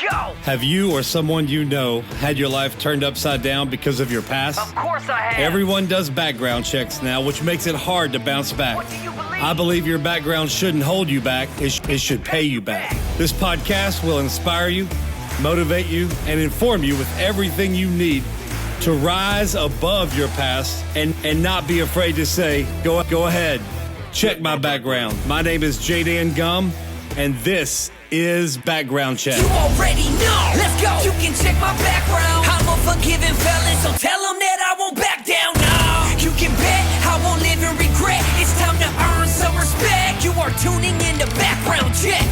go! Have you or someone you know had your life turned upside down because of your past? Of course I have. Everyone does background checks now, which makes it hard to bounce back. What do you believe? I believe your background shouldn't hold you back. It should pay you back. This podcast will inspire you, motivate you, and inform you with everything you need to rise above your past and not be afraid to say, go ahead, check my background. My name is Jay Dan and this is Background Check. You already know. Let's go. You can check my background. I'm a forgiving felon, so tell them that I won't back down now. You can bet I won't live in regret. It's time to earn some respect. You are tuning in to Background Check.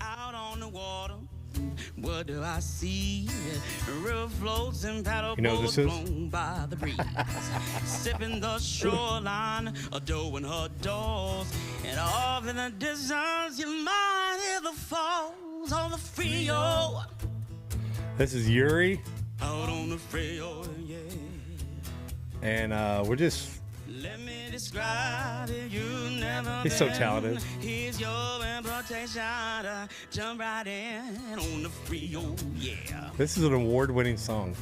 Out on the water, what do I see? River floats and paddle boats blown by the breeze. Sipping the shoreline, adoring her doors, and off in the distance you might hear the falls on the Frio. This is Yuri. Out on the Frio, yeah. And we're just... Let me describe it, you never He's so been. talented. Here's your invitation to jump right in on the Frio, yeah. This is an award-winning song.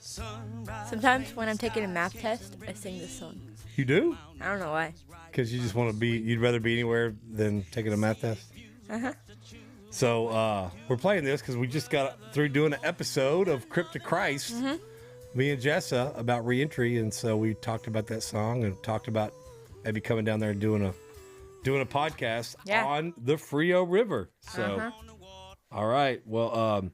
Sometimes when I'm taking a math test, I sing this song. You do? I don't know why. Because you just want to be... You'd rather be anywhere than taking a math test? Uh-huh. So we're playing this because we just got through doing an episode of Crypt to Christ. Mm-hmm. Me and Jessa about reentry, and so we talked about that song and talked about maybe coming down there and doing a podcast on the Frio River. So, all right. Well,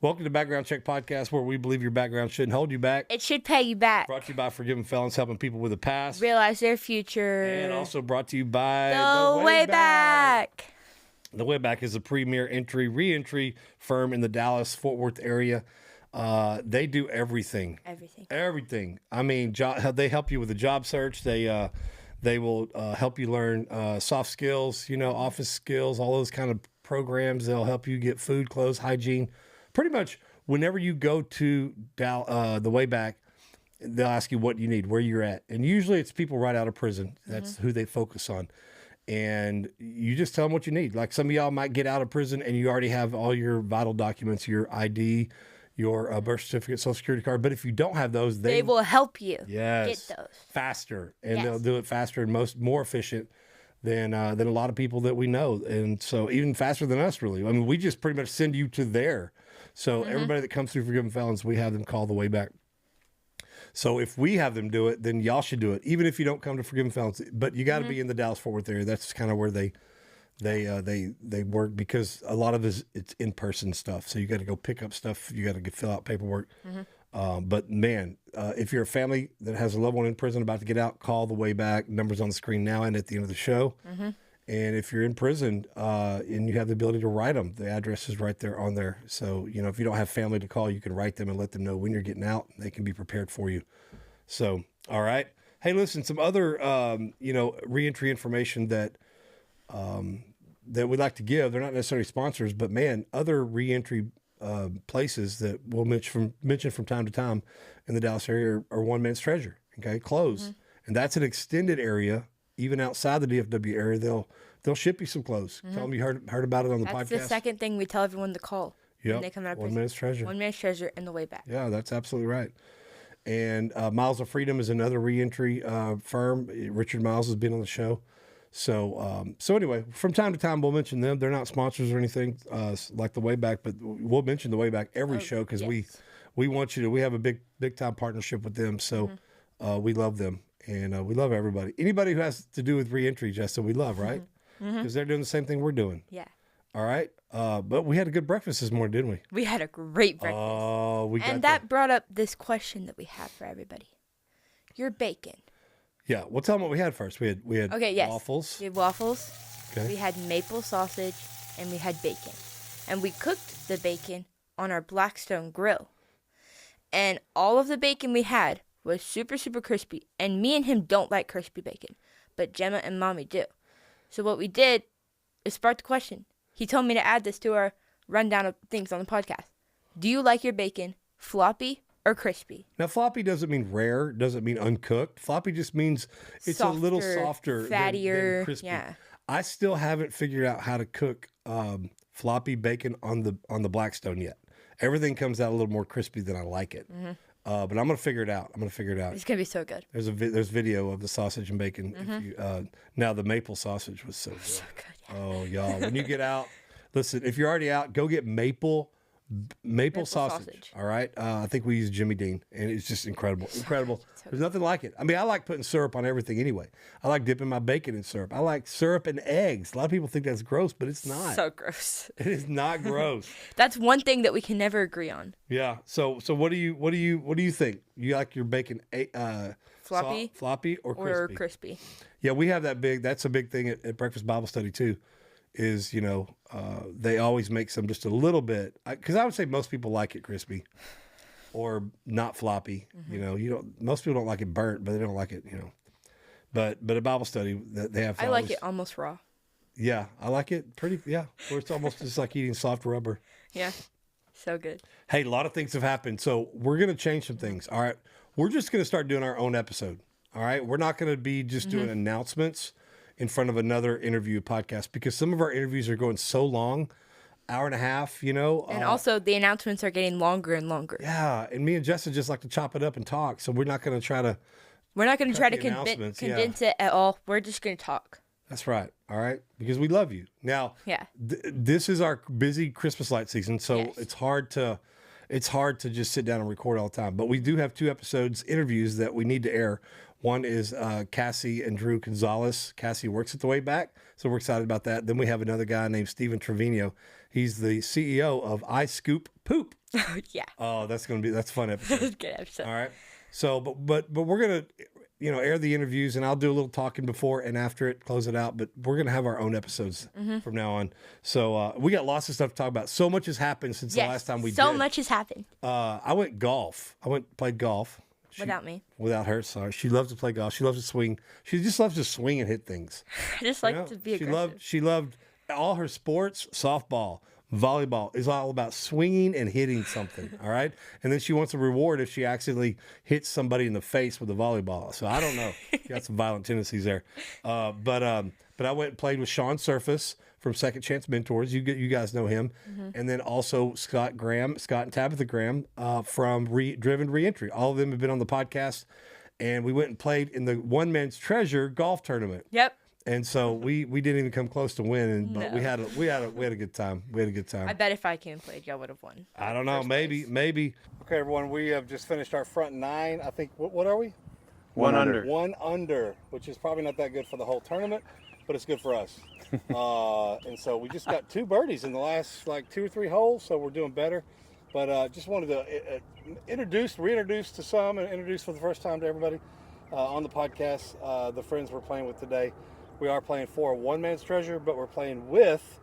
welcome to Background Check Podcast, where we believe your background shouldn't hold you back. It should pay you back. Brought to you by Forgiving Felons, helping people with a past. Realize their future. And also brought to you by The Way Back. The Way Back is a premier reentry firm in the Dallas-Fort Worth area. They do everything. Everything. I mean, they help you with a job search. They will help you learn soft skills, office skills, all those kind of programs. They'll help you get food, clothes, hygiene. Pretty much whenever you go to The Way Back, they'll ask you what you need, where you're at. And usually it's people right out of prison. That's who they focus on. And you just tell them what you need. Like some of y'all might get out of prison and you already have all your vital documents, your ID, your birth certificate, social security card. But if you don't have those, they will help you get those faster. And they'll do it faster and more efficient than a lot of people that we know. And so even faster than us, really. I mean, we just pretty much send you to there. So everybody that comes through Forgiven Felons, we have them call The Way Back. So if we have them do it, then y'all should do it, even if you don't come to Forgiven Felons. But you got to be in the Dallas-Fort Worth area. That's kind of where they work, because a lot of it's in-person stuff. So you got to go pick up stuff. You got to fill out paperwork. But man, if you're a family that has a loved one in prison about to get out, call The Way Back. Numbers on the screen now and at the end of the show. And if you're in prison and you have the ability to write them, the address is right there on there. So, if you don't have family to call, you can write them and let them know when you're getting out. They can be prepared for you. So, all right. Hey, listen, some other, reentry information that we'd like to give. They're not necessarily sponsors, but man, other reentry places that we'll mention from time to time in the Dallas area are One Man's Treasure. Okay, clothes, and that's an extended area. Even outside the DFW area, they'll ship you some clothes. Tell them you heard about it on the podcast. That's the second thing we tell everyone to call when they come out of prison. One Man's Treasure. One Man's Treasure and The Way Back. Yeah, that's absolutely right. And Miles of Freedom is another reentry firm. Richard Miles has been on the show. So anyway, from time to time, we'll mention them. They're not sponsors or anything like The Way Back, but we'll mention The Way Back every show because we want you to. We have a big time partnership with them. So we love them. And we love everybody. Anybody who has to do with reentry, Jessa, we love, right? Because they're doing the same thing we're doing. Yeah. All right. But we had a good breakfast this morning, didn't we? We had a great breakfast. Oh, that brought up this question that we have for everybody. Your bacon. Yeah. Well, tell them what we had first. We had waffles. We had waffles. Okay. We had maple sausage, and we had bacon. And we cooked the bacon on our Blackstone grill. And all of the bacon we had was super, super crispy. And me and him don't like crispy bacon, but Gemma and Mommy do. So what we did is spark the question. He told me to add this to our rundown of things on the podcast. Do you like your bacon floppy or crispy? Now, floppy doesn't mean rare, doesn't mean uncooked. Floppy just means it's softer, a little softer fattier, than crispy. Yeah. I still haven't figured out how to cook floppy bacon on the Blackstone yet. Everything comes out a little more crispy than I like it. But I'm gonna figure it out. It's gonna be so good. There's video of the sausage and bacon. If you, now the maple sausage was so good. So good. Yeah. Oh y'all, when you get out, listen. If you're already out, go get maple sausage. All right. I think we use Jimmy Dean, and it's just incredible. Incredible. There's nothing like it. I mean, I like putting syrup on everything anyway. I like dipping my bacon in syrup. I like syrup and eggs. A lot of people think that's gross, but it's not. So gross. It is not gross. That's one thing that we can never agree on. Yeah. So what do you think? You like your bacon floppy or crispy? Or crispy. Yeah, we have that big. That's a big thing at Breakfast Bible Study too. Is they always make some just a little bit, because I would say most people like it crispy or not floppy. Most people don't like it burnt, but they don't like it. But at Bible Study they have. I like it almost raw. Yeah, I like it pretty. Yeah, where it's almost just like eating soft rubber. Yeah, so good. Hey, a lot of things have happened, so we're gonna change some things. All right, we're just gonna start doing our own episode. All right, we're not gonna be just doing announcements in front of another interview podcast, because some of our interviews are going so long, hour and a half, And also the announcements are getting longer and longer. Yeah, and me and Jessa just like to chop it up and talk, so we're not going to try to... We're not going to try to condense it at all. We're just going to talk. That's right, all right? Because we love you. Now, this is our busy Christmas light season, so it's hard to just sit down and record all the time. But we do have 2 interviews that we need to air. One is Cassie and Drew Gonzalez. Cassie works at the Way Back, so we're excited about that. Then we have another guy named Steven Trevino. He's the CEO of I Scoop Poop. Yeah. Oh, that's a fun episode. That's a good episode. All right. So, but we're gonna, air the interviews, and I'll do a little talking before and after it, close it out. But we're gonna have our own episodes from now on. So we got lots of stuff to talk about. So much has happened since the last time we did. So much has happened. I went golf. Played golf. Without me. Without her, sorry. She loves to play golf. She loves to swing. She just loves to swing and hit things. I just like to be aggressive. She loved all her sports. Softball, volleyball is all about swinging and hitting something. All right, and then she wants a reward if she accidentally hits somebody in the face with a volleyball. So I don't know. She got some violent tendencies there. But I went and played with Sean Surface from Second Chance Mentors. You guys know him. And then also Scott and Tabitha Graham from Driven REENTRY. All of them have been on the podcast. And we went and played in the One Man's Treasure golf tournament. Yep. And so we didn't even come close to winning, but we had a good time. We had a good time. I bet if I came and played, y'all would have won. I don't know. Maybe. Okay, everyone. We have just finished our front 9. I think. What are we? 1 under. 1 under, which is probably not that good for the whole tournament, but it's good for us. And so we just got 2 birdies in the last 2 or 3 holes, so we're doing better. But just wanted to reintroduce to some, and introduce for the first time to everybody on the podcast the friends we're playing with today. We are playing for One Man's Treasure, but we're playing with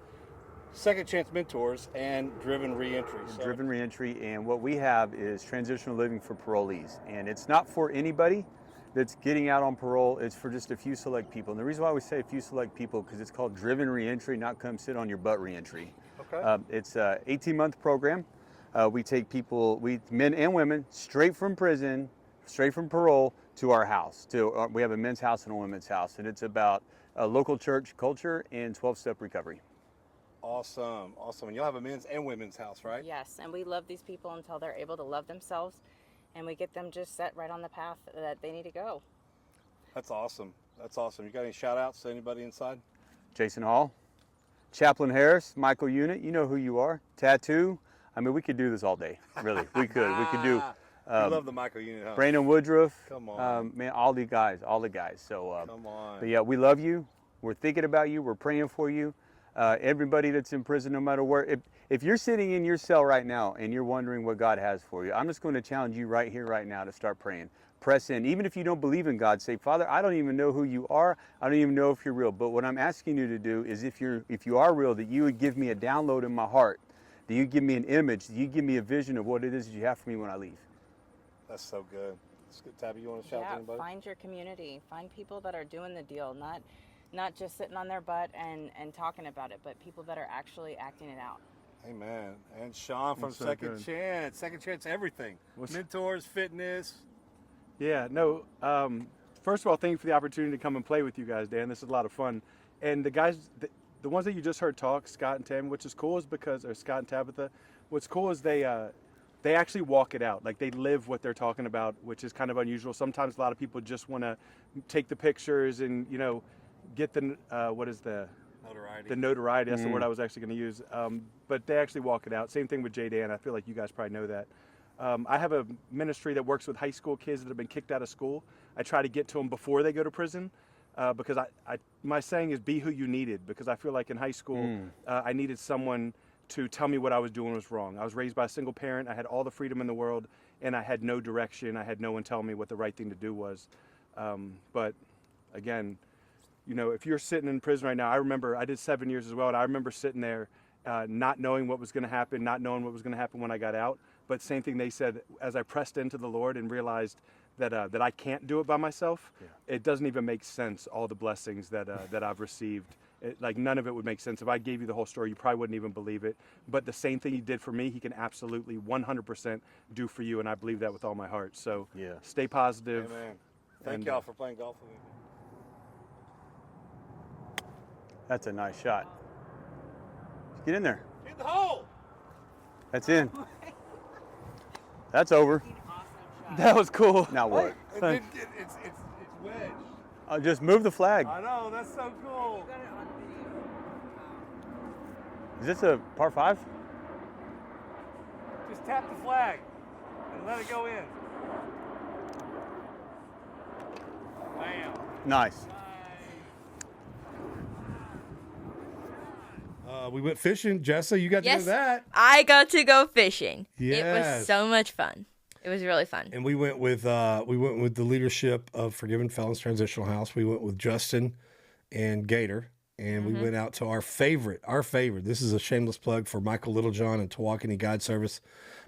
Second Chance Mentors and Driven REENTRY. Driven REENTRY, and what we have is transitional living for parolees. And it's not for anybody that's getting out on parole. It's for just a few select people. And the reason why we say a few select people, because it's called Driven REENTRY, not come sit on your butt reentry. Okay. It's an 18-month program. We take people, men and women, straight from prison, straight from parole, to our house. We have a men's house and a women's house, and it's about local church culture and 12-step recovery. Awesome. And you'll have a men's and women's house, right? Yes, and we love these people until they're able to love themselves, and we get them just set right on the path that they need to go. That's awesome. You got any shout outs to anybody inside? Jason Hall, Chaplain Harris, Michael Unit, you know who you are. Tattoo. I mean, we could do this all day. Really, we could. We could do. You love the Michael Unit, huh? Brandon Woodruff. Come on. Man, all the guys. So, come on. But yeah, we love you. We're thinking about you. We're praying for you. Everybody that's in prison, no matter where. If you're sitting in your cell right now and you're wondering what God has for you, I'm just going to challenge you right here, right now to start praying. Press in. Even if you don't believe in God, say, Father, I don't even know who you are. I don't even know if you're real. But what I'm asking you to do is if you are real, that you would give me a download in my heart. That you give me an image. That you give me a vision of what it is that you have for me when I leave. That's so good. That's good. Tabby, you want to shout to anybody? Find your community. Find people that are doing the deal, not just sitting on their butt and talking about it, but people that are actually acting it out. Amen. And Sean from Second Chance. Second Chance everything. Mentors, fitness. Yeah, no. First of all, thank you for the opportunity to come and play with you guys, Dan. This is a lot of fun. And the guys, the ones that you just heard talk, Scott and Tam, which is cool, is because, or Scott and Tabitha, what's cool is they actually walk it out. Like they live what they're talking about, which is kind of unusual. Sometimes a lot of people just want to take the pictures and, you know, get the, what is the Notoriety. The notoriety, that's the word I was actually going to use. But they actually walk it out. Same thing with Jay Dan. I feel like you guys probably know that. I have a ministry that works with high school kids that have been kicked out of school. I try to get to them before they go to prison because my saying is be who you needed, because I feel like in high school I needed someone to tell me what I was doing was wrong. I was raised by a single parent. I had all the freedom in the world, and I had no direction. I had no one telling me what the right thing to do was. But again, you know, if you're sitting in prison right now, I remember I did 7 years as well, and I remember sitting there not knowing what was going to happen, not knowing what was going to happen when I got out. But same thing they said, as I pressed into the Lord and realized that I can't do it by myself, it doesn't even make sense, all the blessings that I've received. Like none of it would make sense. If I gave you the whole story, you probably wouldn't even believe it. But the same thing he did for me, he can absolutely 100% do for you, and I believe that with all my heart. So stay positive. Amen. Thank y'all for playing golf with me. That's a nice shot. Get in there. In the hole. That's in. That's over. That was cool. Now what? It's wedged. Just move the flag. I know, that's so cool. Is this a par 5? Just tap the flag and let it go in. Bam. Nice. We went fishing. Jessa, you got to do that. I got to go fishing. It Yes. was so much fun. It was really fun. And we went with the leadership of Forgiven Felons Transitional House. We went with Justin and Gator, and we went out to our favorite. This is a shameless plug for Michael Littlejohn and Tawakoni Guide Service.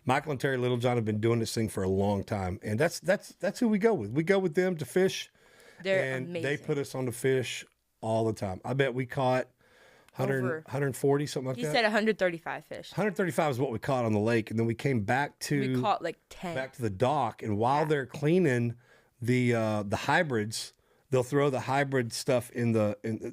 Michael and Terry Littlejohn have been doing this thing for a long time, and that's who we go with. We go with them to fish. They're and amazing. they put us on the fish all the time. I bet we caught 140, something like He that. said 135 fish. 135 is what we caught on the lake, and then we came back to We caught like 10. back to the dock, and while they're cleaning the hybrids, they'll throw the hybrid stuff in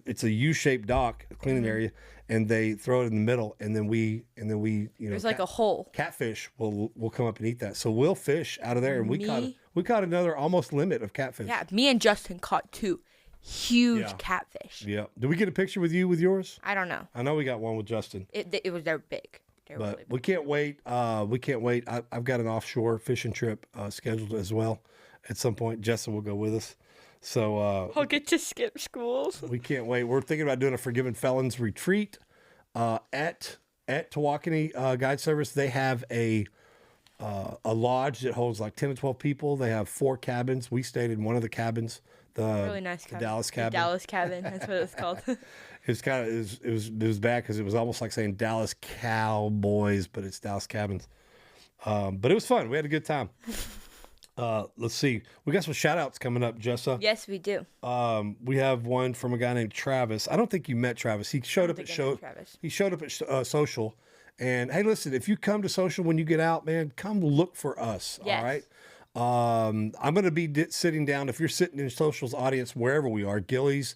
it's a U-shaped dock cleaning area, and they throw it in the middle, and then we There's like a hole. catfish will come up and eat that. So we'll fish out of there, and we caught another almost limit of catfish. Yeah, me and Justin caught 2 huge Yeah. catfish. Yeah. Did we get a picture with you with yours? I don't know. I know we got one with Justin. They're big. They're But really big. we can't wait. We can't wait. I've got an offshore fishing trip scheduled as well. At some point, Jessa will go with us. So I'll get to skip schools. we can't wait. We're thinking about doing a Forgiven Felons retreat at Tawakoni Guide Service. They have a lodge that holds like 10 to 12 people. They have 4 cabins. We stayed in one of the cabins. The Really nice the cabin. Dallas cabin. The Dallas cabin. That's what it's called. It's kind of it was bad because it was almost like saying Dallas Cowboys, but it's Dallas Cabins. But it was fun. We had a good time. Let's see. We got some shout outs coming up, Jessa. Yes, we do. We have one from a guy named Travis. I don't think you met Travis. He showed up at social. And hey, listen, if you come to social when you get out, man, come look for us. Yes. All right. I'm going to be sitting down. If you're sitting in social's audience, wherever we are, Gillies,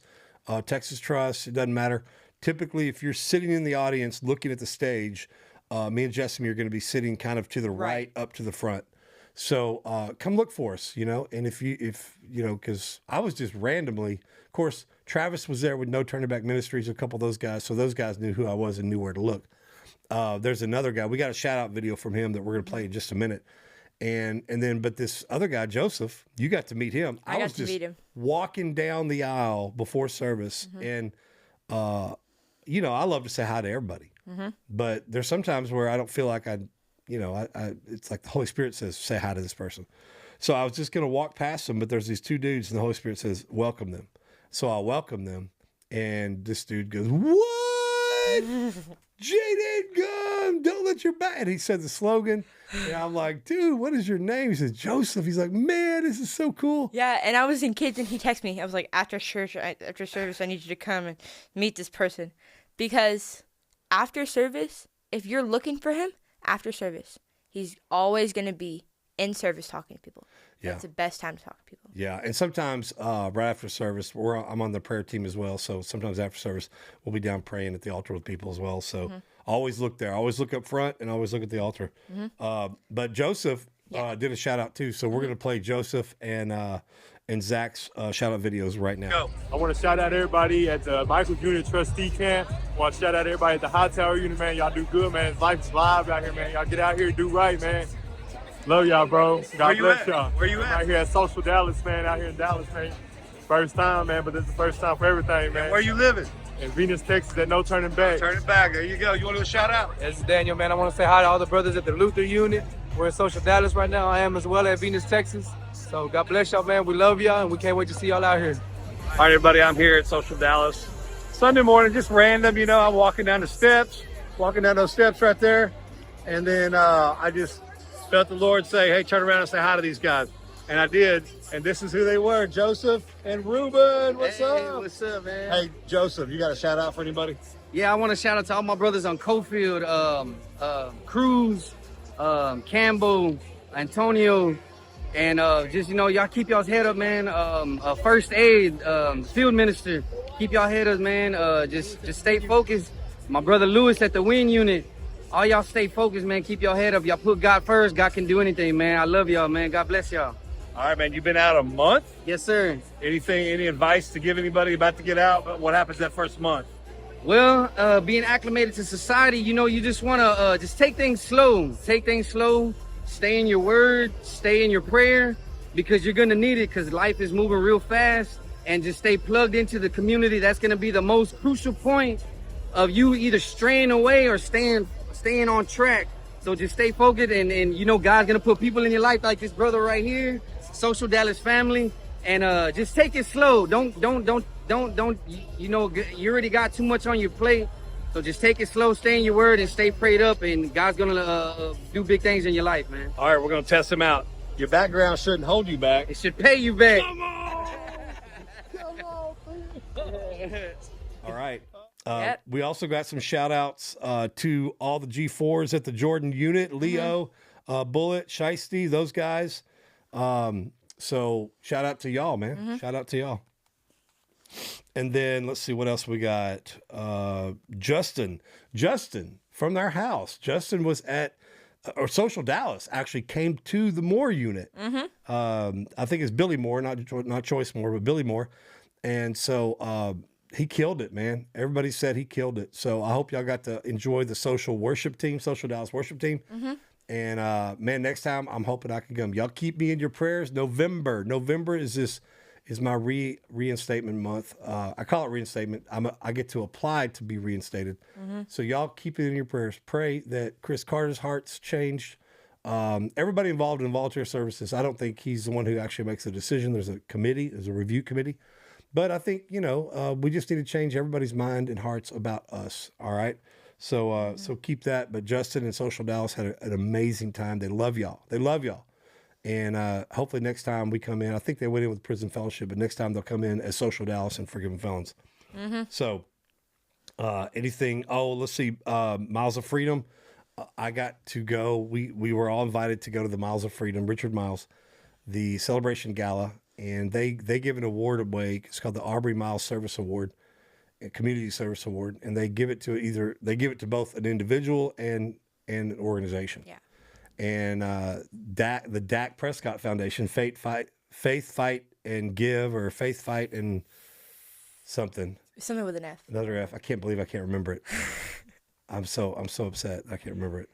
Texas Trust, it doesn't matter. Typically, if you're sitting in the audience looking at the stage, me and Jessamy are going to be sitting kind of to the right up to the front. So come look for us, and if because I was just randomly, of course, Travis was there with No Turning Back Ministries, a couple of those guys. So those guys knew who I was and knew where to look. There's another guy. We got a shout out video from him that we're going to play in just a minute. But this other guy, Joseph, you got to meet him. I got to meet him. Walking down the aisle before service. And, I love to say hi to everybody. But there's sometimes where I don't feel like it's like the Holy Spirit says, say hi to this person. So I was just going to walk past them, but there's these 2 dudes and the Holy Spirit says, welcome them. So I welcome them. And this dude goes, what? Jay Dan, come, don't let your back. And he said the slogan. And I'm like, dude, what is your name? He says, Joseph. He's like, man, this is so cool. Yeah, and I was in kids, and he texted me. I was like, after service, I need you to come and meet this person. Because after service, if you're looking for him, after service, he's always going to be in service talking to people. Yeah. That's the best time to talk to people. Yeah, and sometimes right after service, I'm on the prayer team as well. So sometimes after service, we'll be down praying at the altar with people as well. So always look there. Always look up front and always look at the altar. But Joseph did a shout out too. So we're going to play Joseph and Zach's shout out videos right now. I want to shout out everybody at the Michael Unit Trustee Camp. I want to shout out everybody at the Hot Tower Unit, man. Y'all do good, man. Life is live out here, man. Y'all get out here and do right, man. Love y'all, bro. God bless y'all. Where you I'm at? out here at Social Dallas, man. Out here in Dallas, man. First time, man, but this is the first time for everything, man. Where you living? In Venus, Texas, at No Turning Back. Turn it back. There you go. You want to do a shout out? This is Daniel, man. I want to say hi to all the brothers at the Luther unit. We're in Social Dallas right now. I am as well at Venus, Texas. So God bless y'all, man. We love y'all, and we can't wait to see y'all out here. All right, everybody. I'm here at Social Dallas. Sunday morning, just random. You know, I'm walking down those steps right there. And then I just felt the Lord say, hey, turn around and say hi to these guys. And I did. And this is who they were, Joseph and Ruben. What's up? What's up, man? Hey, Joseph, you got a shout out for anybody? Yeah, I want to shout out to all my brothers on Cofield, Cruz, Campbell, Antonio, and just, you know, y'all keep y'all's head up, man. First aid, field minister, keep y'all head up, man. Just stay focused. My brother Lewis at the Win unit, all y'all stay focused, man. Keep your head up. Y'all put God first. God can do anything, man. I love y'all, man. God bless y'all. All right, man. You've been out a month. Yes, sir. Any advice to give anybody about to get out? What happens that first month? Well, being acclimated to society, you know, you just want to just take things slow. Take things slow. Stay in your word. Stay in your prayer, because you're going to need it, because life is moving real fast. And just stay plugged into the community. That's going to be the most crucial point of you either straying away or staying on track. So just stay focused, and you know, God's going to put people in your life like this brother right here, Social Dallas family, and just take it slow. Don't, you know, you already got too much on your plate. So just take it slow, stay in your word, and stay prayed up, and God's going to do big things in your life, man. All right, we're going to test him out. Your background shouldn't hold you back. It should pay you back. All right. Yep. We also got some shout outs to all the G4s at the Jordan unit, Leo, Bullet, Shiesty, those guys. So shout out to y'all, man. Shout out to y'all. And then let's see what else we got. Justin from their house. Justin was at or Social Dallas actually came to the Moore unit. I think it's Billy Moore, not Choice Moore, but Billy Moore. And so he killed it, man. Everybody said he killed it. So I hope y'all got to enjoy the Social Dallas worship team. And man, next time I'm hoping I can come. Y'all keep me in your prayers. November is my reinstatement month. I call it reinstatement. I get to apply to be reinstated. So y'all keep it in your prayers. Pray that Chris Carter's heart's changed. Everybody involved in volunteer services, I don't think he's the one who actually makes the decision. There's a committee, there's a review committee. But I think, you know, we just need to change everybody's mind and hearts about us. All right. So so keep that. But Justin and Social Dallas had an amazing time. They love y'all. And hopefully next time we come in, I think they went in with Prison Fellowship, but next time they'll come in as Social Dallas and Forgiven Felons. So anything, let's see, Miles of Freedom. I got to go. We were all invited to go to the Miles of Freedom, Richard Miles, the Celebration Gala. And they give an award away. It's called the Aubrey Miles Service Award, a Community Service Award, and they give it to both an individual and an organization. Yeah. And the Dak Prescott Foundation, Faith, Fight, and Give, or Faith, Fight, and something Something with an F. Another F. I can't believe I can't remember it. I'm so upset. I can't remember it.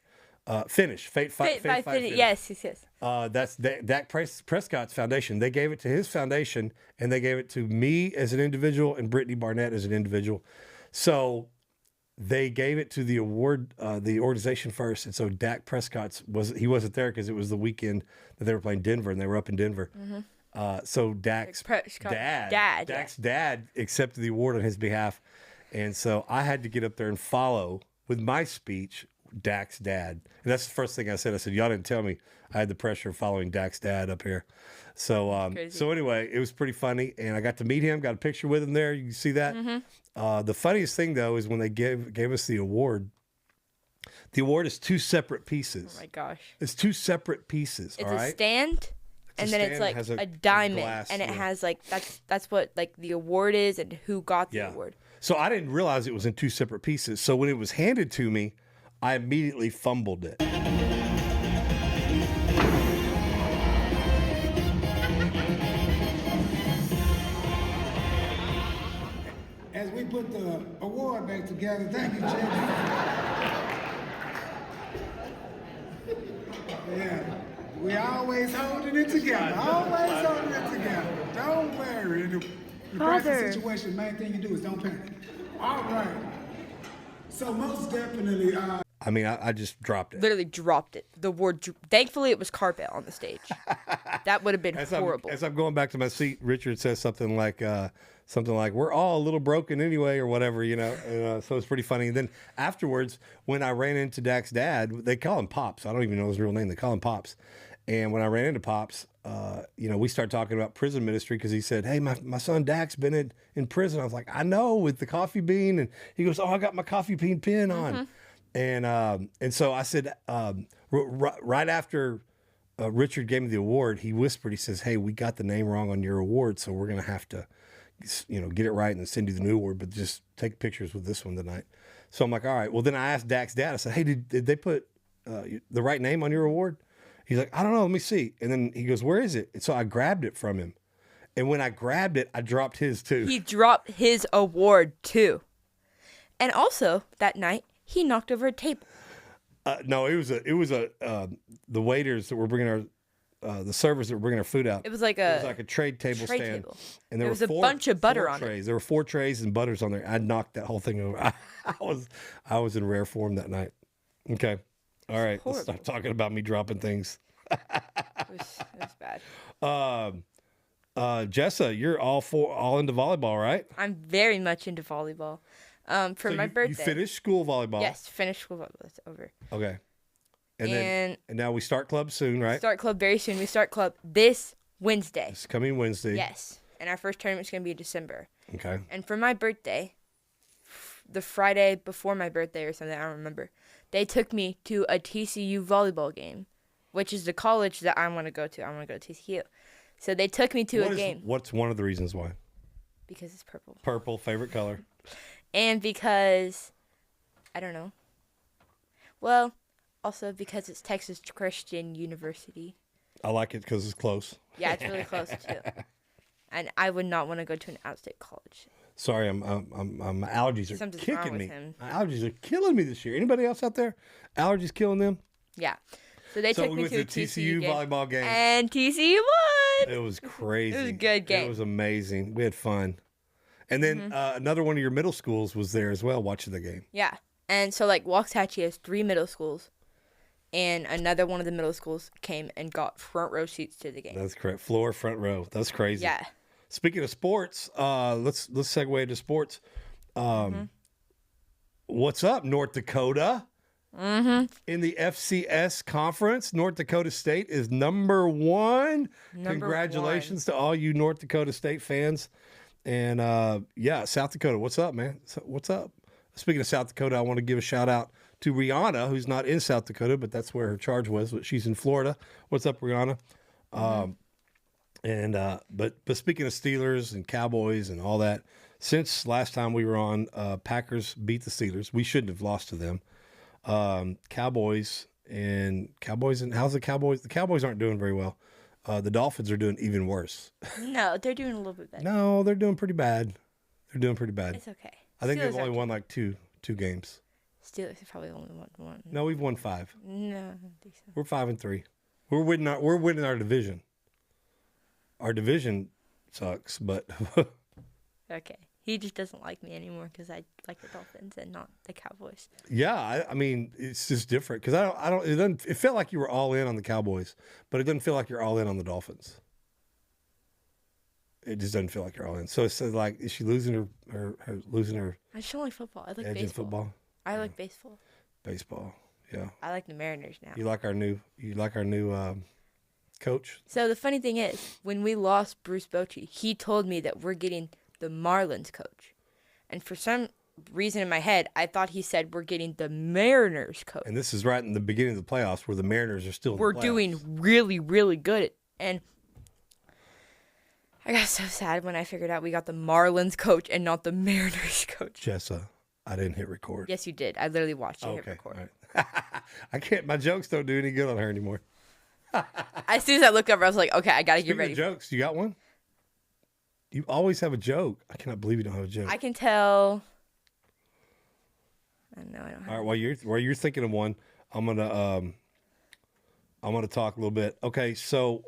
Finish. Faith, Fight, Finish. Yes. That's Dak Prescott's foundation. They gave it to his foundation, and they gave it to me as an individual and Brittany Barnett as an individual. So they gave it to the organization first. And so Dak Prescott's wasn't there because it was the weekend that they were playing Denver, and they were up in Denver. So Dak's dad accepted the award on his behalf. And so I had to get up there and follow with my speech Dak's dad. And that's the first thing I said. I said, y'all didn't tell me I had the pressure of following Dak's dad up here. So so anyway, it was pretty funny. And I got to meet him, got a picture with him there. You can see that. The funniest thing, though, is when they gave us the award, The award is 2 separate pieces. Oh my gosh. It's 2 separate pieces. It's all right. a stand, and then it's like has a diamond, glass, and it yeah. has like that's what like the award is and who got the Yeah. award. So I didn't realize it was in 2 separate pieces. So when it was handed to me, I immediately fumbled it. As we put the award back together, thank you, Jay. Yeah, we always holding it together. Always holding it together. Don't worry. In the crisis Father. situation, main thing you do is don't panic. All right. So most definitely, I mean, I just dropped it. Literally dropped it. The award. Thankfully, it was carpet on the stage. That would have been horrible. As I'm going back to my seat, Richard says something like, "We're all a little broken anyway," or whatever, you know. So it's pretty funny. And then afterwards, when I ran into Dak's dad, they call him Pops. I don't even know his real name. They call him Pops. And when I ran into Pops, we started talking about prison ministry because he said, "Hey, my son Dak's been in prison." I was like, "I know, with the coffee bean." And he goes, "Oh, I got my coffee bean pin on." And so I said, right after Richard gave me the award, he whispered, he says, "Hey, we got the name wrong on your award, so we're going to have to, get it right and then send you the new award, but just take pictures with this one tonight." So I'm like, all right. Well, then I asked Dak's dad, I said, "Hey, did they put the right name on your award?" He's like, "I don't know. Let me see." And then he goes, "Where is it?" And so I grabbed it from him. And when I grabbed it, I dropped his too. He dropped his award too. And also that night, he knocked over a table. No, it was the waiters that were bringing the servers that were bringing our food out. It was like a trade table stand. table. And There was a bunch of butter on it. trays. There were 4 trays and butters on there. I knocked that whole thing over. I was in rare form that night. Okay. All right. Let's stop talking about me dropping things. It was bad. Jessa, you're all into volleyball, right? I'm very much into volleyball. For my birthday. You finished school volleyball. Yes, finished school volleyball. That's over. Okay. And now we start club soon, right? Start club very soon. We start club this Wednesday. It's coming Wednesday. Yes. And our first tournament's going to be in December. Okay. And for my birthday, the Friday before my birthday or something, I don't remember, they took me to a TCU volleyball game, which is the college that I want to go to. I want to go to TCU. So they took me to a game. What's one of the reasons why? Because it's purple. Purple, favorite color. And because, I don't know. Well, also because it's Texas Christian University. I like it because it's close. Yeah, it's really close too. And I would not want to go to an outstate college. Sorry, my allergies are Something's wrong kicking with me. him. My allergies are killing me this year. Anybody else out there? Allergies killing them? Yeah. So they took we me went to a to TCU game, volleyball game. and TCU won. It was crazy. It was a good game. It was amazing. We had fun. And then another one of your middle schools was there as well, watching the game. Yeah. And so, like, Waxahachie has 3 middle schools, and another one of the middle schools came and got front row seats to the game. That's correct. Floor, front row. That's crazy. Yeah. Speaking of sports, let's segue into sports. What's up, North Dakota? In the FCS conference, North Dakota State is number 1. Congratulations to all you North Dakota State fans. And South Dakota, what's up, man? What's up? Speaking of South Dakota, I want to give a shout out to Rihanna, who's not in South Dakota, but that's where her charge was. But she's in Florida. What's up, Rihanna? But speaking of Steelers and Cowboys and all that, since last time we were on, Packers beat the Steelers. We shouldn't have lost to them. Cowboys and how's the Cowboys? The Cowboys aren't doing very well. The Dolphins are doing even worse. No, they're doing a little bit better. No, they're doing pretty bad. It's okay. I think Steelers they've only are- won like two games. Steelers have probably only won 1. No, we've won 5. No, I don't think so. We're 5-3. We're winning our division. Our division sucks, but Okay. He just doesn't like me anymore because I like the Dolphins and not the Cowboys. yeah, I mean it's just different because I don't. It felt like you were all in on the Cowboys, but it doesn't feel like you're all in on the Dolphins. It just doesn't feel like you're all in. So it's like, is she losing her losing her I just don't like football. I like edge in baseball. football? I like baseball. Baseball, yeah. I like the Mariners now. You like our new coach? So the funny thing is, when we lost Bruce Bochy, he told me that we're getting the Marlins coach. And for some reason in my head, I thought he said we're getting the Mariners coach. And this is right in the beginning of the playoffs where the Mariners are still in the playoffs. We're doing really, really good. And I got so sad when I figured out we got the Marlins coach and not the Mariners coach. Jessa, I didn't hit record. Yes, you did. I literally watched you hit record. All right. I can't. My jokes don't do any good on her anymore. As soon as I looked over, I was like, okay, I got to get ready. Jokes. You got one? You always have a joke. I cannot believe you don't have a joke. I can tell. No, I don't have. All right. While you're thinking of one, I'm gonna talk a little bit. Okay. So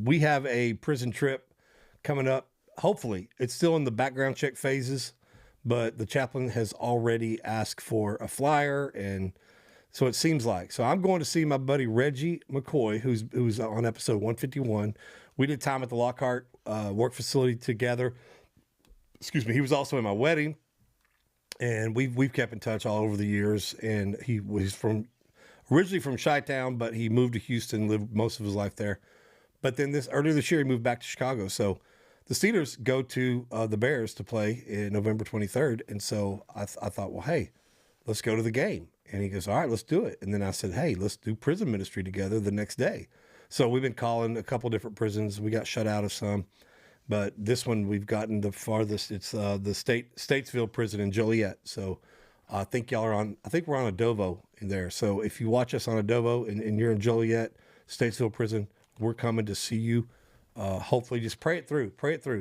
we have a prison trip coming up. Hopefully, it's still in the background check phases, but the chaplain has already asked for a flyer, and so it seems like. So I'm going to see my buddy Reggie McCoy, who's on episode 151. We did time at the Lockhart work facility together. Excuse me. He was also in my wedding, and we've kept in touch all over the years. And he was originally from Chi-Town, but he moved to Houston, lived most of his life there. But then earlier this year, he moved back to Chicago. So the Steelers go to the Bears to play in November 23rd. And so I thought, well, hey, let's go to the game. And he goes, all right, let's do it. And then I said, hey, let's do prison ministry together the next day. So we've been calling a couple different prisons. We got shut out of some. But this one, we've gotten the farthest. It's the Statesville prison in Joliet. So I think y'all are on, I think we're on Adobo in there. So if you watch us on Adobo and you're in Joliet, Statesville prison, we're coming to see you. Hopefully just pray it through.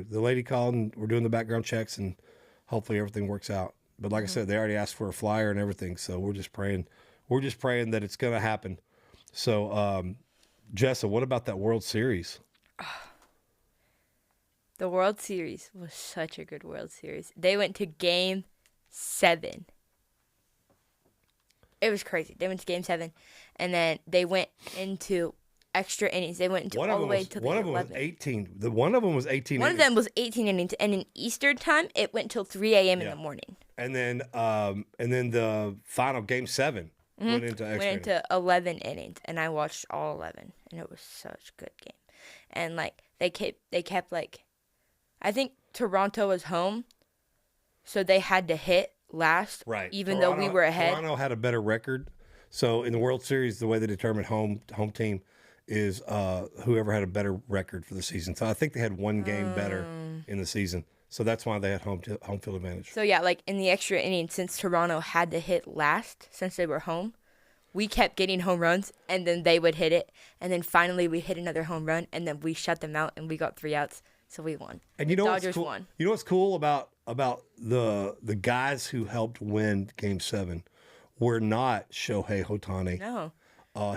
The lady called and we're doing the background checks and hopefully everything works out. But like I said, they already asked for a flyer and everything. So we're just praying that it's going to happen. So, Jessa, what about that World Series? The World Series was such a good World Series. They went to Game 7. It was crazy. They went to Game 7, and then they went into extra innings. They went into all the way to the 11th. One of them was 18. One of them was 18 One innings. of them was 18 innings, and in Eastern time, it went till 3 a.m. in the morning. And then the final Game 7 went into extra. Went into 11 innings, and I watched all 11, and it was such a good game. And like they kept like, I think Toronto was home, so they had to hit last, right? Even though we were ahead. Toronto had a better record, so in the World Series, the way they determine home team is whoever had a better record for the season. So I think they had one game better in the season. So that's why they had home field advantage. So yeah, like in the extra inning, since Toronto had to hit last, since they were home, we kept getting home runs, and then they would hit it, and then finally we hit another home run, and then we shut them out, and we got 3 outs, so we won. And you know Dodgers what's cool? won. You know what's cool about the guys who helped win Game 7 were not Shohei Ohtani. No.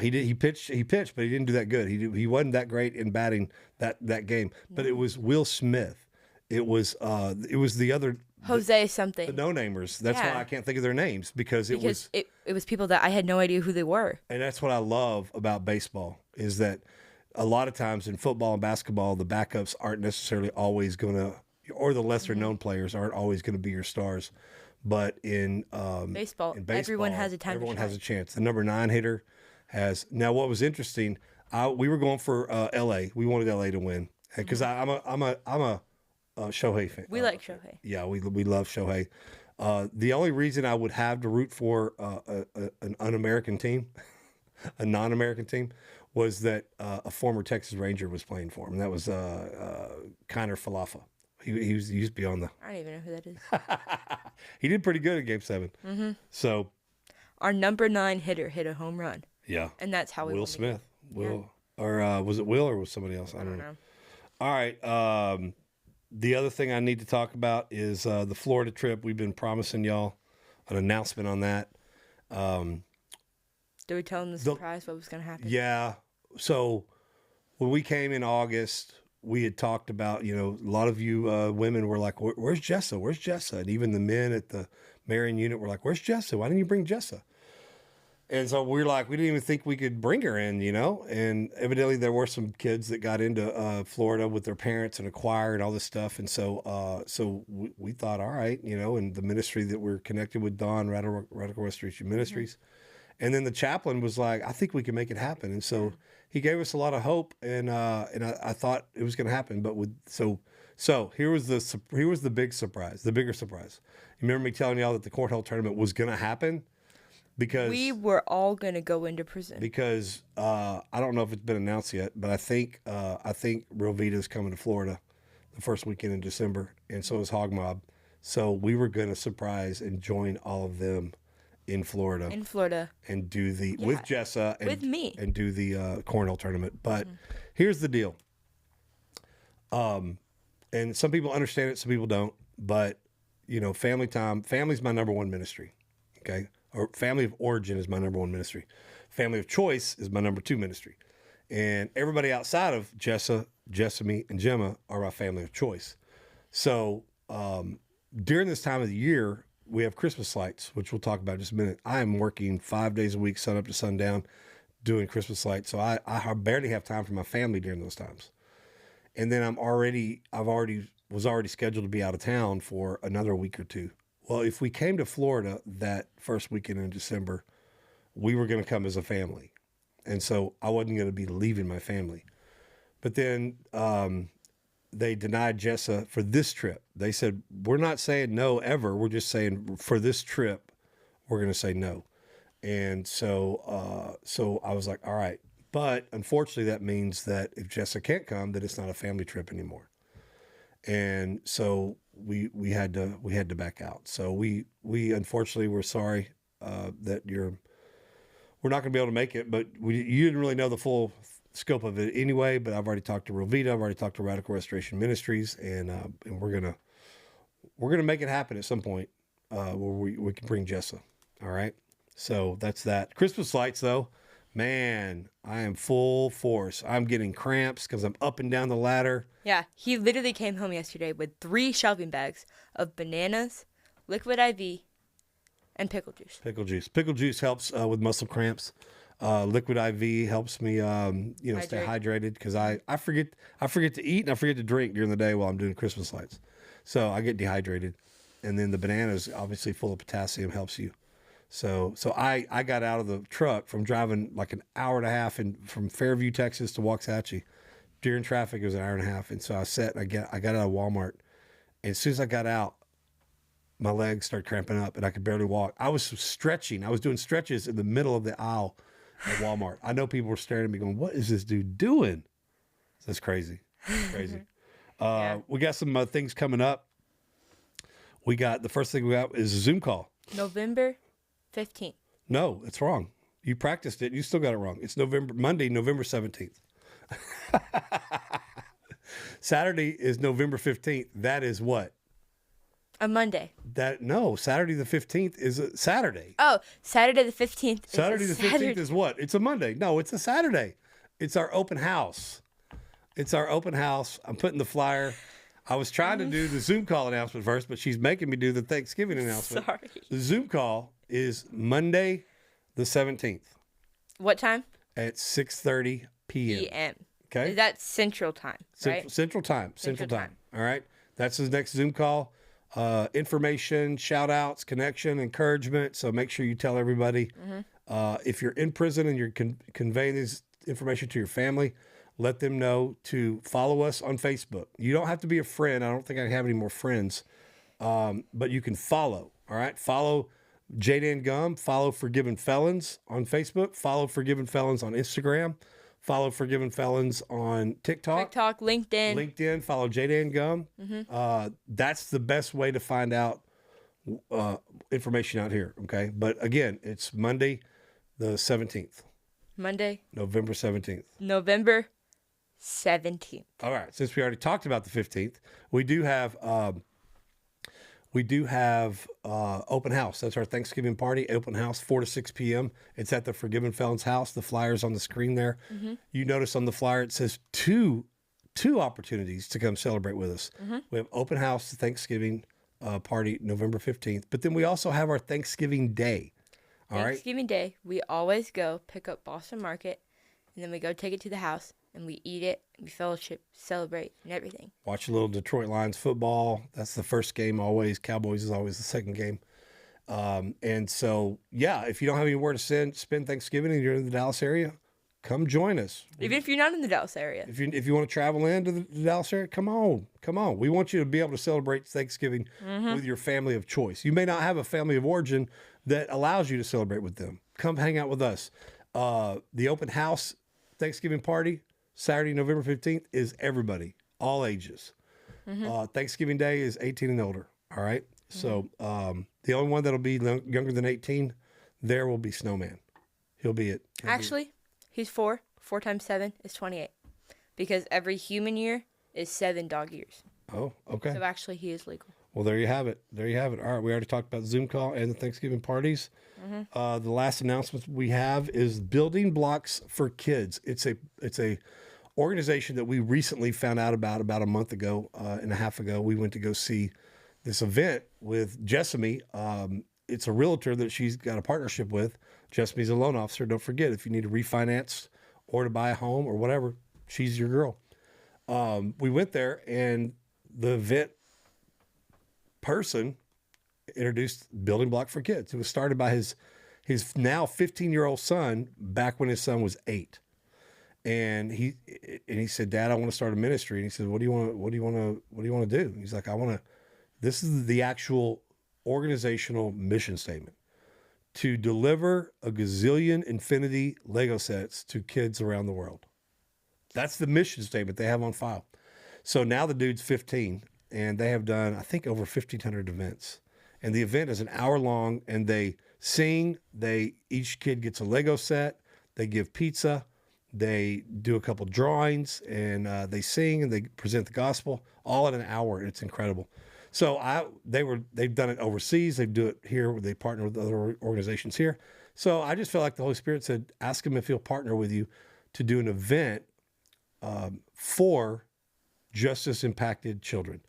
He pitched, but he didn't do that good. He wasn't that great in batting that game. But it was Will Smith. It was the other Jose something. the no-namers. That's why I can't think of their names because it was people that I had no idea who they were. And that's what I love about baseball is that a lot of times in football and basketball, the backups aren't necessarily always going to, or the lesser-known players aren't always going to be your stars. But in baseball, everyone has a time. Everyone has a chance. The number 9 hitter has. Now, what was interesting, we were going for L.A. We wanted L.A. to win because I'm a Shohei fan. We like Shohei. Yeah, we love Shohei. The only reason I would have to root for an un-American team, a non-American team, was that a former Texas Ranger was playing for him. That was Kiner Falefa. He used to be on the. I don't even know who that is. He did pretty good in Game 7. Mm-hmm. So, our number 9 hitter hit a home run. Yeah, and that's how we. Will Smith. Will, or was it Will or was somebody else? I don't know. All right. The other thing I need to talk about is the Florida trip. We've been promising y'all an announcement on that. Did we tell them the surprise what was going to happen? Yeah. So when we came in August, we had talked about, a lot of you women were like, where's Jessa? Where's Jessa? And even the men at the Marion unit were like, where's Jessa? Why didn't you bring Jessa? And so we didn't even think we could bring her in, and evidently there were some kids that got into Florida with their parents and a choir and all this stuff. And so we thought, all right, and the ministry that we're connected with, Don, Radical Restoration Ministries. Mm-hmm. And then the chaplain was like, I think we can make it happen. And so he gave us a lot of hope, and I thought it was going to happen. But so So here was the big surprise, the bigger surprise. You remember me telling y'all that the cornhole tournament was going to happen? Because we were all going to go into prison. Because I don't know if it's been announced yet, but I think Real Vita's coming to Florida the first weekend in December, and so is Hog Mob. So we were going to surprise and join all of them in Florida. And do with Jessa and with me. And do the cornhole tournament. But here's the deal. And some people understand it, some people don't. But family time. Family's my number one ministry. Okay. Or family of origin is my number one ministry. Family of choice is my number two ministry. And everybody outside of Jessa, Jessamy, and Gemma are my family of choice. So during this time of the year, we have Christmas lights, which we'll talk about in just a minute. I am working 5 days a week, sun up to sundown, doing Christmas lights. So I barely have time for my family during those times. And then I was already scheduled to be out of town for another week or two. Well, if we came to Florida that first weekend in December, we were going to come as a family. And so I wasn't going to be leaving my family. But then they denied Jessa for this trip. They said, we're not saying no ever. We're just saying for this trip, we're going to say no. And so I was like, all right. But unfortunately, that means that if Jessa can't come, that it's not a family trip anymore. And so we had to back out. So we unfortunately we're sorry that we're not going to be able to make it. But you didn't really know the full scope of it anyway. But I've already talked to Real Vita. I've already talked to Radical Restoration Ministries, and we're gonna make it happen at some point where we can bring Jessa. All right. So that's that. Christmas lights though. Man, I am full force. I'm getting cramps because I'm up and down the ladder. Yeah, he literally came home yesterday with 3 shopping bags of bananas, liquid IV, and pickle juice. Pickle juice helps with muscle cramps. Liquid IV helps me, stay hydrated because I forget to eat and I forget to drink during the day while I'm doing Christmas lights. So I get dehydrated. And then the bananas, obviously full of potassium, helps you. So I got out of the truck from driving like an hour and a half from Fairview, Texas to Waxahachie. During traffic, it was an hour and a half. And so I got out of Walmart. And as soon as I got out, my legs started cramping up and I could barely walk. I was stretching. I was doing stretches in the middle of the aisle at Walmart. I know people were staring at me going, what is this dude doing? That's crazy. Crazy. Yeah. We got some things coming up. The first thing we got is a Zoom call. November 15th. No, it's wrong. You practiced it. You still got it wrong. It's Monday, November 17th. Saturday is November 15th. That is what? A Monday. Saturday the 15th is a Saturday. Oh, Saturday the 15th. Saturday the 15th is what? It's a Monday. No, it's a Saturday. It's our open house. I'm putting the flyer. I was trying to do the Zoom call announcement first, but she's making me do the Thanksgiving announcement. Sorry. The Zoom call is Monday the 17th. What time? At 6:30 p.m. Okay. That's Central Time, right? Central Time. All right. That's his next Zoom call. Information, shout outs, connection, encouragement. So make sure you tell everybody. If you're in prison and you're conveying this information to your family, let them know to follow us on Facebook. You don't have to be a friend. I don't think I have any more friends. But you can follow. All right. Follow Jay Dan Gum. Follow Forgiven Felons on Facebook. Follow Forgiven Felons on Instagram. Follow Forgiven Felons on TikTok, LinkedIn. Follow Jay Dan Gum. That's the best way to find out information out here. Okay. But again, it's Monday, the 17th. November 17th. November 17th. All right. Since we already talked about the 15th, we do have open house. That's our Thanksgiving party, open house, 4 to 6 p.m. It's at the Forgiven Felons house. The flyer's on the screen there. You notice on the flyer, it says two opportunities to come celebrate with us. We have open house, Thanksgiving party, November 15th. But then we also have our Thanksgiving Day. Thanksgiving Day, we always go pick up Boston Market, and then we go take it to the house, and we eat it, we fellowship, celebrate, and everything. Watch a little Detroit Lions football. That's the first game always. Cowboys is always the second game. And so, yeah, if you don't have anywhere to spend Thanksgiving and you're in the Dallas area, come join us. Even if you're not in the Dallas area. If you want to travel into the Dallas area, come on. We want you to be able to celebrate Thanksgiving with your family of choice. You may not have a family of origin that allows you to celebrate with them. Come hang out with us. The open house Thanksgiving party, Saturday, November 15th, is everybody, all ages. Thanksgiving Day is 18 and older. All right. So the only one that'll be younger than 18, there will be Snowman. He'll be Actually, he's 4. 4 times 7 is 28. Because every human year is 7 dog years. Oh, okay. So actually, he is legal. Well, there you have it. All right, we already talked about Zoom call and the Thanksgiving parties. The last announcement we have is Building Blocks for Kids. It's a organization that we recently found out about a month ago and a half ago. We went to go see this event with Jessamy. It's a realtor that she's got a partnership with. Jessamy's a loan officer. Don't forget, if you need to refinance or to buy a home or whatever, she's your girl. We went there, and the event person introduced Building Block for Kids. It was started by his now 15-year-old son back when his son was 8. And he said, "Dad, I want to start a ministry." And he said, "What do you want to do?" He's like, this is the actual organizational mission statement: to deliver a gazillion infinity Lego sets to kids around the world. That's the mission statement they have on file. So now the dude's 15, and they have done, I think, over 1,500 events. And the event is an hour long, and they sing. Each kid gets a Lego set. They give pizza. They do a couple drawings, and they sing, and they present the gospel all in an hour. It's incredible. So they've done it overseas. They do it here. They partner with other organizations here. So I just feel like the Holy Spirit said, ask him if he'll partner with you to do an event for justice impacted children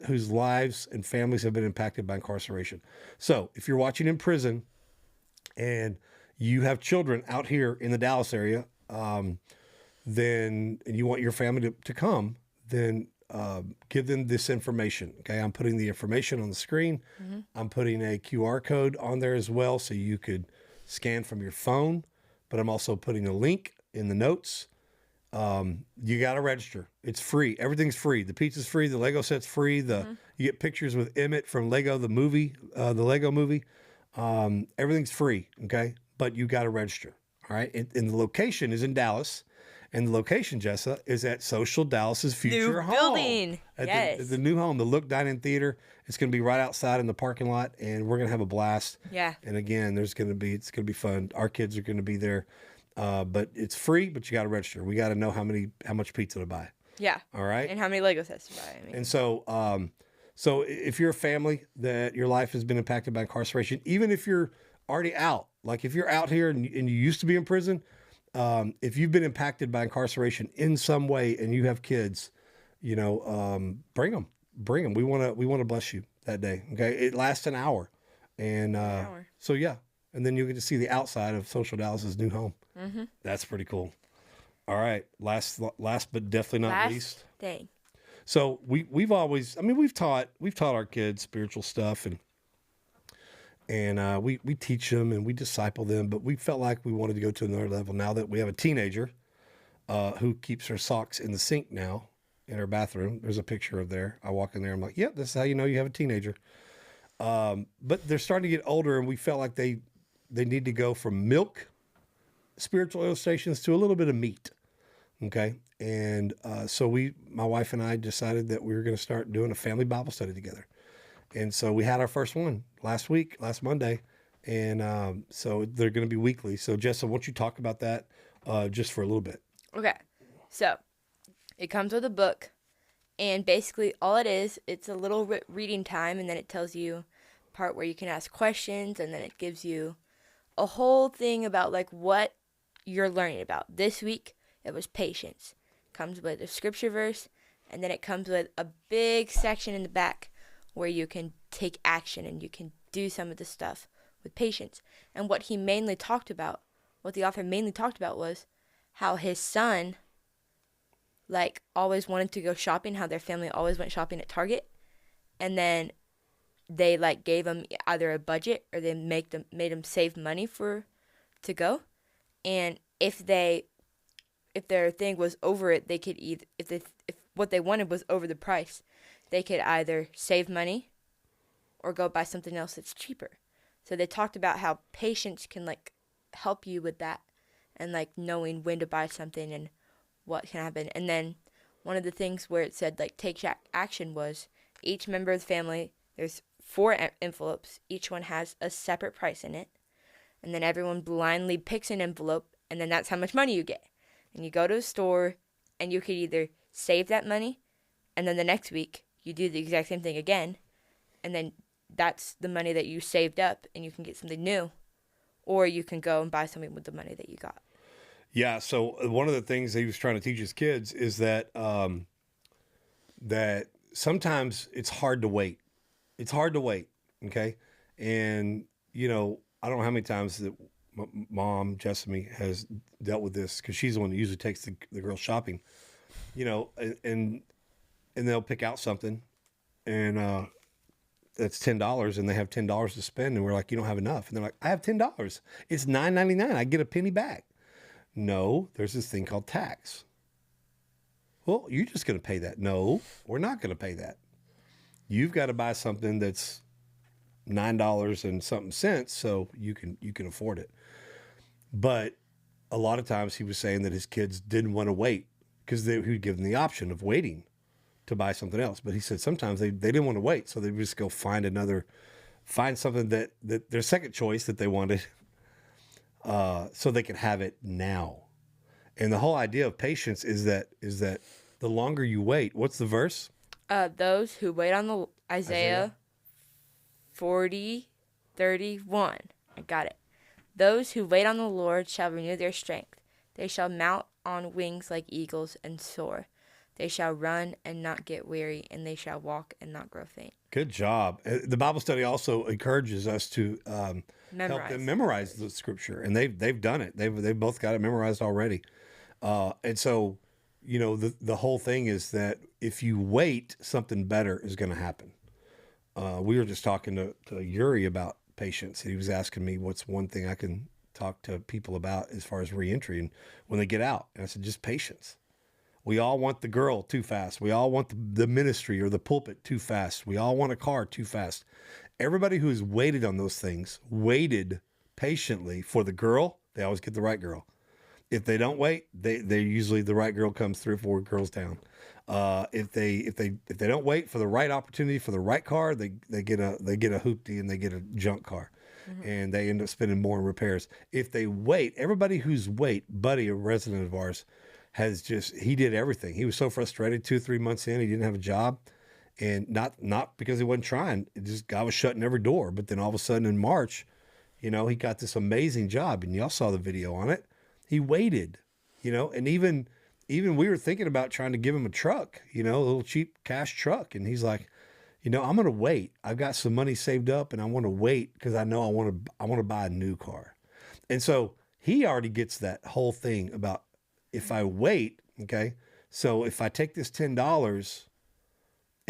whose lives and families have been impacted by incarceration. So if you're watching in prison and you have children out here in the Dallas area, and you want your family to come, then give them this information. Okay, I'm putting the information on the screen. I'm putting a QR code on there as well, so you could scan from your phone. But I'm also putting a link in the notes. You got to register. It's free. Everything's free. The pizza's free. The Lego set's free. You get pictures with Emmett from Lego, the movie, the Lego movie. Everything's free. Okay, but you got to register. All right, and the location is in Dallas. And the location, Jessa, is at Social Dallas's future home. Building. At the new home, the Look Dine-In Theater. It's going to be right outside in the parking lot, and we're going to have a blast. Yeah. And again, it's going to be fun. Our kids are going to be there, but it's free. But you got to register. We got to know how much pizza to buy. Yeah. All right. And how many Lego sets to buy. And so if you're a family that your life has been impacted by incarceration, even if you're already out, like if you're out here and you used to be in prison. If you've been impacted by incarceration in some way and you have kids, bring them. We want to bless you that day. Okay. It lasts an hour. And, so yeah. And then you get to see the outside of Social Dallas's new home. That's pretty cool. All right. Last, but definitely not least. Thing. So we've taught our kids spiritual stuff and we teach them and we disciple them, but we felt like we wanted to go to another level now that we have a teenager who keeps her socks in the sink now in her bathroom. There's a picture of there. I walk in there, I'm like, yep, this is how you know you have a teenager. But they're starting to get older, and we felt like they need to go from milk spiritual illustrations to a little bit of meat. Okay. And so my wife and I decided that we were going to start doing a family Bible study together. And so we had our first one last Monday. And so they're going to be weekly. So Jessa, why don't you talk about that just for a little bit? Okay. So it comes with a book. And basically all it is, it's a little reading time. And then it tells you part where you can ask questions. And then it gives you a whole thing about like what you're learning about. This week, it was patience. Comes with a scripture verse. And then it comes with a big section in the back where you can take action and you can do some of the stuff with patience. And what the author mainly talked about was how his son, like, always wanted to go shopping, how their family always went shopping at Target. And then they, like, gave him either a budget or they made him save money to go. And if their thing was over it, they could either, if what they wanted was over the price, they could either save money or go buy something else that's cheaper. So they talked about how patience can like help you with that, and like knowing when to buy something and what can happen. And then one of the things where it said like take action was each member of the family, there's 4 envelopes, each one has a separate price in it, and then everyone blindly picks an envelope, and then that's how much money you get. And you go to a store, and you could either save that money, and then the next week you do the exact same thing again, and then that's the money that you saved up, and you can get something new, or you can go and buy something with the money that you got. Yeah, so one of the things he was trying to teach his kids is that that sometimes it's hard to wait. It's hard to wait, okay? And, you know, I don't know how many times that Mom, Jessamy, has dealt with this, because she's the one that usually takes the girls shopping, you know, and they'll pick out something, and that's $10, and they have $10 to spend, and we're like, you don't have enough. And they're like, I have $10. It's $9.99. I get a penny back. No, there's this thing called tax. Well, you're just going to pay that. No, we're not going to pay that. You've got to buy something that's $9 and something cents, so you can afford it. But a lot of times he was saying that his kids didn't want to wait, because he would give them the option of waiting to buy something else. But he said sometimes they didn't want to wait, so they would just go find something that their second choice that they wanted, so they could have it now. And the whole idea of patience is that the longer you wait, what's the verse? Those who wait on the Isaiah 40:31. I got it. Those who wait on the Lord shall renew their strength. They shall mount on wings like eagles and soar. They shall run and not get weary, and they shall walk and not grow faint. Good job. The Bible study also encourages us to help them memorize the scripture, and they've done it. They've both got it memorized already. And so, you know, the whole thing is that if you wait, something better is going to happen. We were just talking to Yuri about patience. He was asking me what's one thing I can talk to people about as far as reentry and when they get out. And I said, just patience. We all want the girl too fast. We all want the ministry or the pulpit too fast. We all want a car too fast. Everybody who has waited on those things, waited patiently for the girl, they always get the right girl. If they don't wait, they usually the right girl comes 3 or 4 girls down. If they don't wait for the right opportunity for the right car, they get a hoopty and they get a junk car, and they end up spending more in repairs. If they wait, everybody who's Buddy, a resident of ours, he did everything. He was so frustrated 2 or 3 months in, he didn't have a job, and not because he wasn't trying. It just God was shutting every door. But then all of a sudden in March, you know, he got this amazing job, and y'all saw the video on it. He waited, you know, and even we were thinking about trying to give him a truck, you know, a little cheap cash truck. And he's like, you know, I'm going to wait. I've got some money saved up, and I want to wait because I know I want to buy a new car. And so he already gets that whole thing about if I wait, okay, so if I take this $10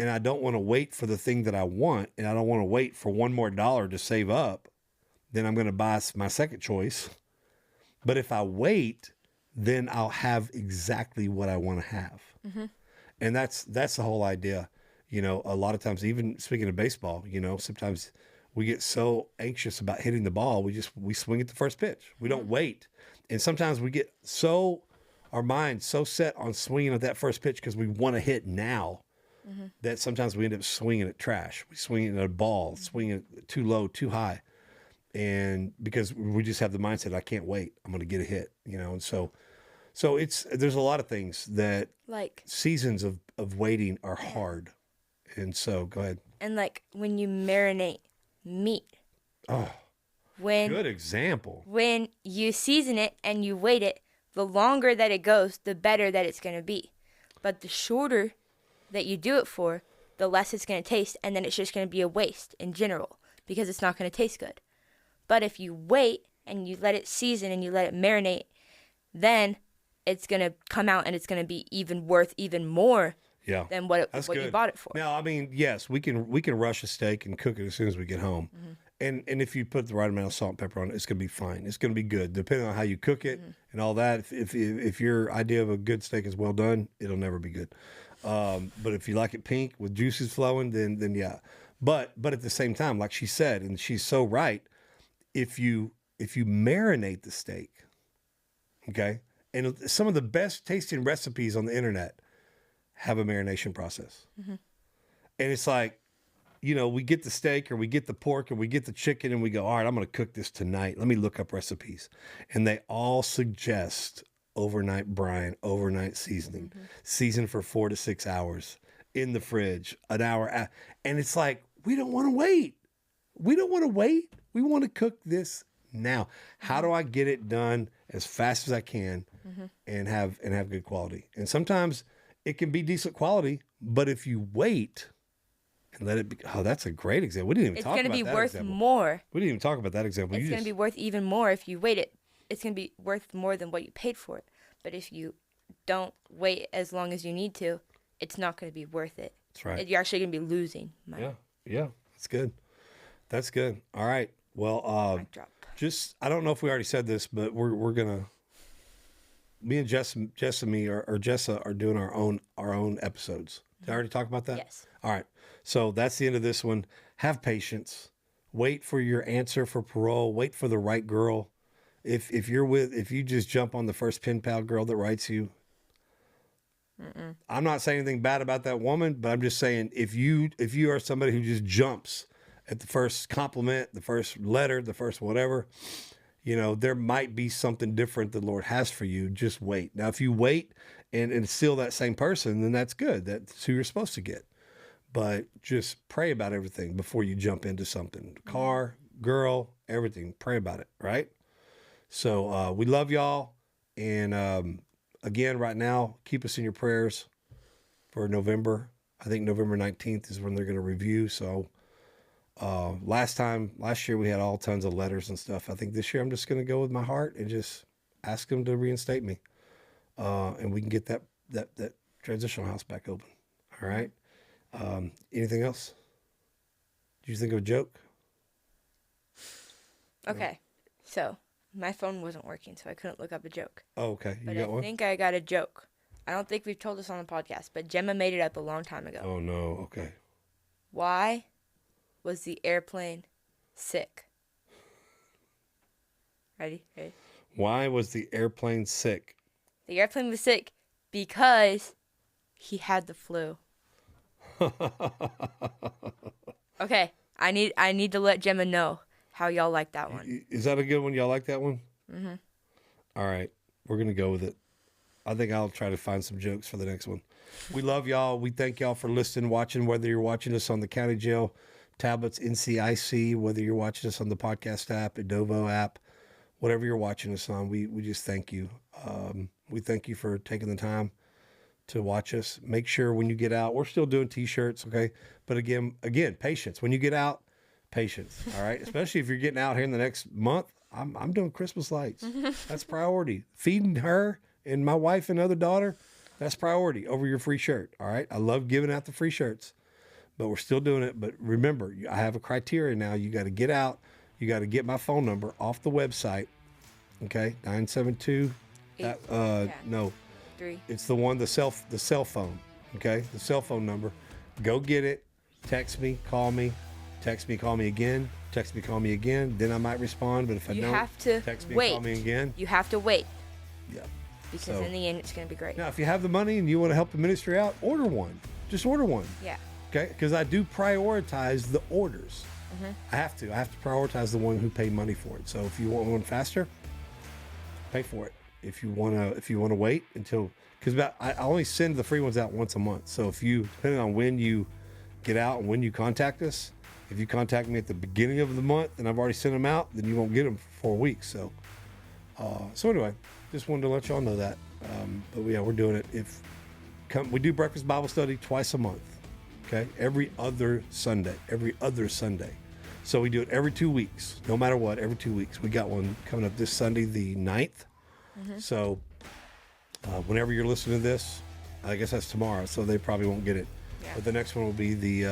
and I don't want to wait for the thing that I want, and I don't want to wait for $1 more to save up, then I'm going to buy my second choice. But if I wait, then I'll have exactly what I want to have. Mm-hmm. And that's the whole idea. You know, a lot of times, even speaking of baseball, you know, sometimes we get so anxious about hitting the ball, we swing at the first pitch. We don't wait. And sometimes we get our mind's so set on swinging at that first pitch because we want to hit now, that sometimes we end up swinging at trash. We swing at a ball, swinging it too low, too high. And because we just have the mindset, I can't wait, I'm going to get a hit, you know? And so there's a lot of things that like seasons of waiting are hard. And so go ahead. And like when you marinate meat. Oh, good example. When you season it and you wait it, the longer that it goes, the better that it's going to be. But the shorter that you do it for, the less it's going to taste. And then it's just going to be a waste in general because it's not going to taste good. But if you wait and you let it season and you let it marinate, then it's going to come out and it's going to be worth even more than what you bought it for. Now, I mean, yes, we can rush a steak and cook it as soon as we get home. And if you put the right amount of salt and pepper on it, it's going to be fine. It's going to be good, depending on how you cook it and all that. If your idea of a good steak is well done, it'll never be good. But if you like it pink with juices flowing, then yeah. But at the same time, like she said, and she's so right, if you marinate the steak, okay, and some of the best tasting recipes on the internet have a marination process, and it's like, you know, we get the steak or we get the pork or we get the chicken and we go, all right, I'm going to cook this tonight. Let me look up recipes. And they all suggest overnight brine, overnight seasoning, season for 4 to 6 hours in the fridge, an hour. And it's like, we don't want to wait. We don't want to wait. We want to cook this now. How do I get it done as fast as I can and have good quality? And sometimes it can be decent quality, but if you wait and let it be, oh, that's a great example. We didn't even talk about that example. It's going to be worth more. We didn't even talk about that example. It's going to be worth even more if you wait it. It's going to be worth more than what you paid for it. But if you don't wait as long as you need to, it's not going to be worth it. That's right. You're actually going to be losing money. Yeah. That's good. That's good. All right. Well, just, I don't know if we already said this, but we're going to, me and Jessa are doing our own episodes. Did I already talk about that? Yes. All right. So that's the end of this one. Have patience. Wait for your answer for parole. Wait for the right girl. If you just jump on the first pen pal girl that writes you, I'm not saying anything bad about that woman, but I'm just saying if you are somebody who just jumps at the first compliment, the first letter, the first whatever, you know, there might be something different the Lord has for you. Just wait. Now, if you wait and it's still that same person, then that's good. That's who you're supposed to get. But just pray about everything before you jump into something. Car, girl, everything. Pray about it, right? So we love y'all. And again, right now, keep us in your prayers for November. I think November 19th is when they're going to review. So last year we had all tons of letters and stuff. I think this year I'm just going to go with my heart and just ask them to reinstate me. And we can get that transitional house back open. All right. Anything else? Did you think of a joke? Okay. So my phone wasn't working, so I couldn't look up a joke. Oh, okay. But I think I got a joke. I don't think we've told this on the podcast, but Gemma made it up a long time ago. Oh, no. Okay. Why was the airplane sick? Ready? Why was the airplane sick? The airplane was sick because he had the flu. Okay, I need to let Gemma know how y'all like that one. Is that a good one? Y'all like that one? Mm-hmm. All right, we're gonna go with it. I think I'll try to find some jokes for the next one. We love y'all. We thank y'all for listening, watching, whether you're watching us on the county jail tablets, NCIC, whether you're watching us on the podcast app, Adovo app, whatever you're watching us on, we just thank you. We thank you for taking the time to watch us. Make sure when you get out, we're still doing t-shirts, okay? But again, patience. When you get out, patience, all right? Especially if you're getting out here in the next month. I'm doing Christmas lights. That's priority. Feeding her and my wife and other daughter, that's priority over your free shirt, all right? I love giving out the free shirts, but we're still doing it. But remember, I have a criteria now. You got to get out. You got to get my phone number off the website, okay? 972. No. 3. It's the one, the cell phone, okay? The cell phone number. Go get it. Text me, call me. Text me, call me again. Text me, call me again. Then I might respond. But if I don't, have to text me, wait. call me again. You have to wait. Yeah. Because in the end, it's going to be great. Now, if you have the money and you want to help the ministry out, order one. Just order one. Yeah. Okay? Because I do prioritize the orders. I have to prioritize the one who paid money for it. So if you want one faster, pay for it. If you want to wait until, because I only send the free ones out once a month. So if you, depending on when you get out and when you contact us, if you contact me at the beginning of the month and I've already sent them out, then you won't get them for 4 weeks. So anyway, just wanted to let y'all know that. But yeah, we're doing it. We do breakfast Bible study twice a month. Okay, every other Sunday. So we do it every 2 weeks, no matter what. Every 2 weeks. We got one coming up this Sunday, the 9th. So whenever you're listening to this, I guess that's tomorrow, so they probably won't get it. Yeah. But the next one will be the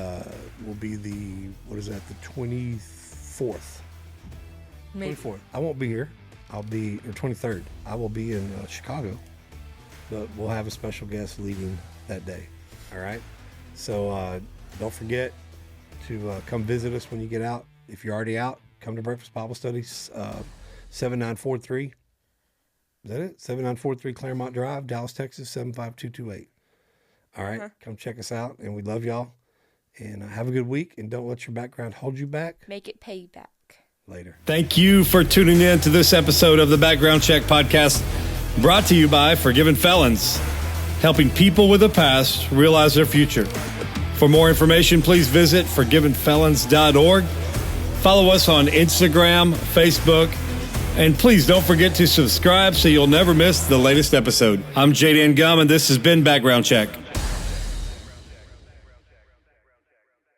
what is that? The 23rd. 24th. Maybe. 24th. I won't be here. Or 23rd. I will be in Chicago, but we'll have a special guest leading that day. All right. So don't forget to come visit us when you get out. If you're already out, come to Breakfast Bible Studies, 7943. Is that it? 7943 Claremont Drive, Dallas, Texas, 75228. All right. Come check us out, and we love y'all. And have a good week, and don't let your background hold you back. Make it pay you back. Later. Thank you for tuning in to this episode of the Background Check Podcast, brought to you by Forgiven Felons, helping people with a past realize their future. For more information, please visit forgivenfelons.org. Follow us on Instagram, Facebook, and please don't forget to subscribe so you'll never miss the latest episode. I'm Jay Dan and this has been Background Check.